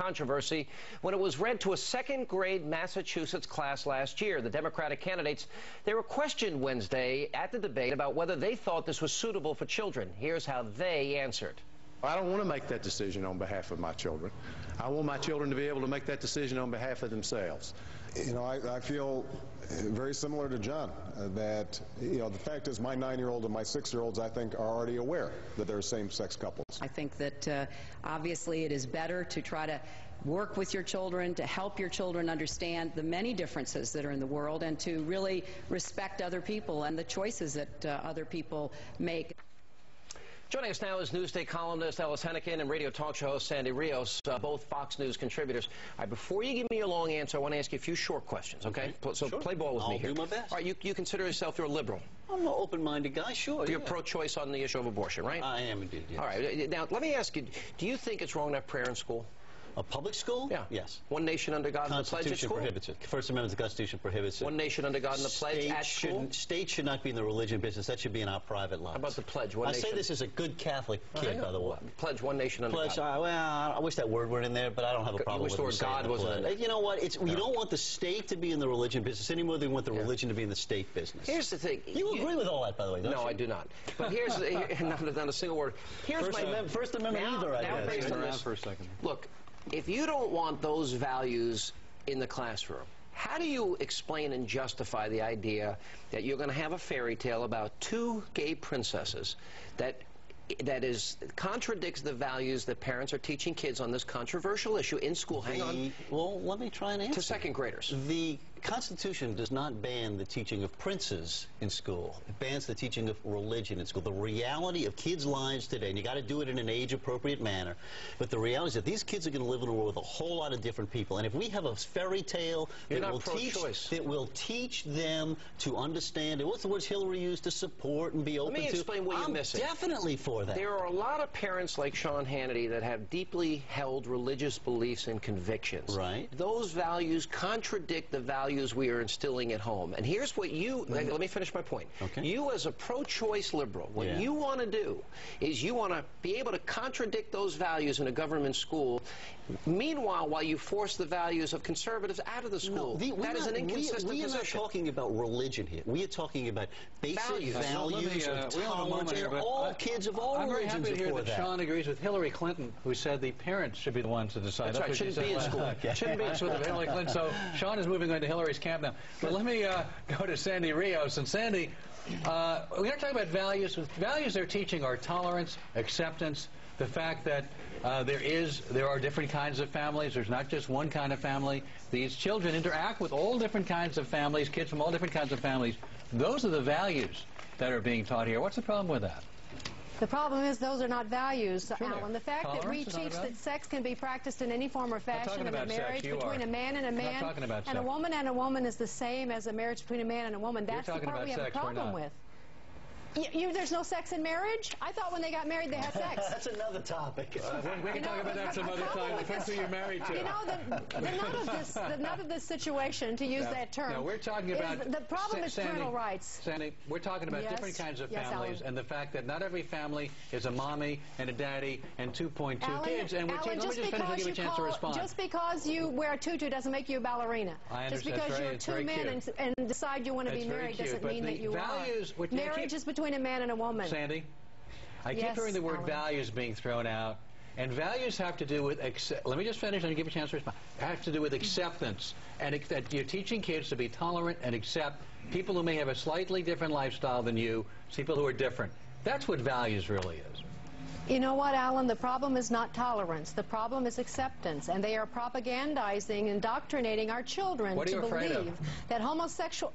controversy when it was read to a second-grade Massachusetts class last year. The Democratic candidates, they were questioned Wednesday at the debate about whether they thought this was suitable for children. Here's how they answered. I don't want to make that decision on behalf of my children. I want my children to be able to make that decision on behalf of themselves. You know, I feel very similar to John, that, you know, the fact is my 9-year-old and my 6-year-olds, I think, are already aware that there are same-sex couples. I think that obviously it is better to try to work with your children, to help your children understand the many differences that are in the world, and to really respect other people and the choices that other people make. Joining us now is Newsday columnist Hannity and radio talk show host Sandy Rios, both Fox News contributors. All right, before you give me your long answer, I want to ask you a few short questions, okay? So sure. Play ball with me here. I'll do my best. All right, you consider yourself you're a liberal. I'm an open-minded guy, sure. You're pro-choice on the issue of abortion, right? I am indeed, yes. All right, now let me ask you, do you think it's wrong to have prayer in school? A public school? Yeah. Yes. One nation under God and the pledge at school? Prohibits it. First Amendment of the Constitution prohibits it. One nation under God and the pledge at school? States should not be in the religion business. That should be in our private lives. How about the pledge? One nation. I say this as a good Catholic kid, by the way. Pledge one nation under God. Well, I wish that word were in there, but I don't have a problem with it. You wish the word God wasn't in there. You know what? You don't want the state to be in the religion business any more than you want the religion to be in the state business. Here's the thing. You agree with all that, by the way, don't you? No, I do not. But here's not a single word. Here's First Amendment either, I guess. Based on this, for a second. Look, if you don't want those values in the classroom, how do you explain and justify the idea that you're going to have a fairy tale about two gay princesses that contradicts the values that parents are teaching kids on this controversial issue in school? Hang on. Well, let me try and answer. To second graders. The Constitution does not ban the teaching of princes in school. It bans the teaching of religion in school. The reality of kids' lives today, and you got to do it in an age-appropriate manner, but the reality is that these kids are going to live in a world with a whole lot of different people. And if we have a fairy tale that will teach them to understand, and what's the words Hillary used, to support and be open to? Let me explain what you're missing. I'm definitely for that. There are a lot of parents like Sean Hannity that have deeply held religious beliefs and convictions. Right. Those values contradict the values we are instilling at home. And here's what you, let me finish my point. Okay. You as a pro-choice liberal, what you want to do is you want to be able to contradict those values in a government school. Meanwhile, while you force the values of conservatives out of the school. No, that is an inconsistent position. We are not talking about religion here. We are talking about basic values of tolerance, and all kids of all religions. I'm very happy to hear that Sean agrees with Hillary Clinton, who said the parents should be the ones to decide. That's right. Shouldn't be in school. Shouldn't be in school with Hillary Clinton. So Sean is moving on to Hillary's camp now. But let me go to Sandy Rios. And Sandy, we're going to talk about values. Values they're teaching are tolerance, acceptance, the fact that there are different kinds of families. There's not just one kind of family. These children interact with all different kinds of families, kids from all different kinds of families. Those are the values that are being taught here. What's the problem with that? The problem is those are not values, sure. Alan. The fact that we teach that sex can be practiced in any form or fashion, and that marriage between a man and a man and a woman is the same as a marriage between a man and a woman, that's the part we have a problem with. There's no sex in marriage? I thought when they got married they had sex. That's another topic. We can talk about that some other time. Depends who you're married to. You know, the nut of this situation, to use that term. No, we're talking about... The problem is parental rights. Sandy, we're talking about different kinds of families, and the fact that not every family is a mommy and a daddy and 2.2 kids. And let me just finish and give you a chance to respond. Just because you wear a tutu doesn't make you a ballerina. I understand. Just because you're two men and decide you want to be married doesn't mean that you are. Marriage is between a man and a woman. Sandy, I keep hearing the word values being thrown out, and values have to do with, let me just finish and give you a chance to respond, have to do with acceptance, and that you're teaching kids to be tolerant and accept people who may have a slightly different lifestyle than you, people who are different. That's what values really is. You know what, Alan? The problem is not tolerance. The problem is acceptance. And they are propagandizing, indoctrinating our children to believe that homosexual...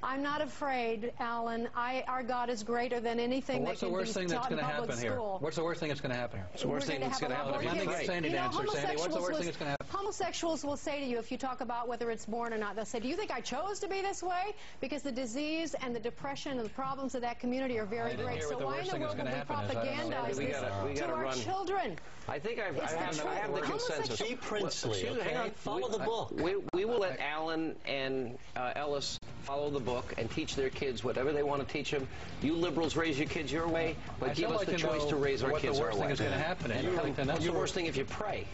I'm not afraid, Alan. Our God is greater than anything that can be taught in public school. What's the worst thing that's going to happen here? What's the worst thing that's going to happen here? Let me get Sandy to answer. Sandy, what's the worst thing that's going to happen? Homosexuals will say to you, if you talk about whether it's born or not, they'll say, do you think I chose to be this way? Because the disease and the depression and the problems of that community are very great. So why in the world would we propagandize this to our children? I think I have the consensus. Be princely, okay? Follow the book. We will let Alan and Ellis follow the book and teach their kids whatever they want to teach them. You liberals raise your kids your way, but give us the choice to raise our kids our way. What the worst thing is going to happen? What's the worst thing if you pray?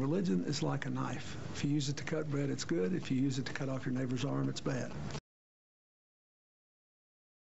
Religion is like a knife. If you use it to cut bread, it's good. If you use it to cut off your neighbor's arm, it's bad.